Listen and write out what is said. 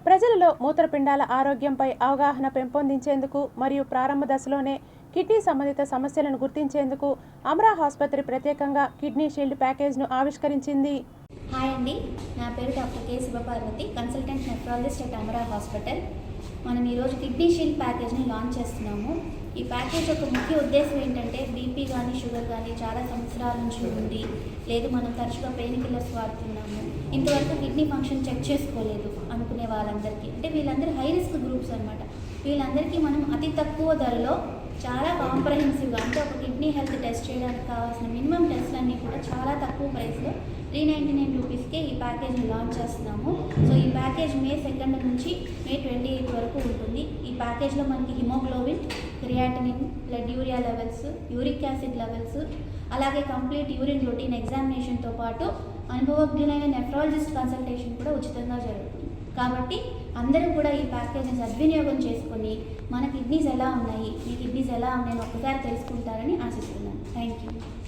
ప్రజలలో మూత్రపిండాల ఆరోగ్యంపై అవగాహన పెంపొందించేందుకు మరియు ప్రారంభ దశలోనే కిడ్నీ సంబంధిత సమస్యలను గుర్తించేందుకు అమరా ఆసుపత్రి ప్రత్యేకంగా కిడ్నీ షీల్డ్ ప్యాకేజ్ను ఆవిష్కరించింది. హాయ్ అండి, నా పేరు doctor K Sivaparvathi, consultant nephrologist at Amara hospital. మనం ఈరోజు కిడ్నీ షీల్డ్ ప్యాకేజ్ని లాంచ్ చేస్తున్నాము. ఈ ప్యాకేజ్ యొక్క ముఖ్య ఉద్దేశం ఏంటంటే బీపీ కానీ షుగర్ కానీ చాలా సంవత్సరాల నుంచి ఉంది, లేదు మనం తరచుగా పెయిన్ కిల్లర్స్ వాడుతున్నాము, ఇంతవరకు కిడ్నీ ఫంక్షన్ చెక్ చేసుకోలేదు అనుకునే వాళ్ళందరికీ, అంటే వీళ్ళందరూ హై రిస్క్ గ్రూప్స్ అనమాట. వీళ్ళందరికీ మనం అతి తక్కువ ధరలో చాలా కాంప్రహెన్సివ్గా, అంటే ఒక కిడ్నీ హెల్త్ టెస్ట్ చేయడానికి కావాల్సిన మినిమం టెస్ట్లన్నీ కూడా చాలా తక్కువ ప్రైస్లో 399 రూపీస్కే ఈ ప్యాకేజ్ని లాంచ్ చేస్తున్నాము. సో ఈ ప్యాకేజ్ మే 2 నుంచి మే 28 వరకు ఉంటుంది. ఈ ప్యాకేజ్లో మనకి haemoglobin, creatinine, blood urea levels, uric acid levels, అలాగే కంప్లీట్ యూరిన్ రొటీన్ ఎగ్జామినేషన్తో పాటు అనుభవజ్ఞులైన నెఫ్రాలజిస్ట్ కన్సల్టేషన్ కూడా ఉచితంగా జరుగుతుంది. కాబట్టి అందరూ కూడా ఈ ప్యాకేజ్ని సద్వినియోగం చేసుకొని మన కిడ్నీస్ ఎలా ఉన్నాయి, మీ కిడ్నీస్ ఎలా ఉన్నాయని ఒక్కసారి తెలుసుకుంటారని ఆశిస్తున్నాను. Thank you.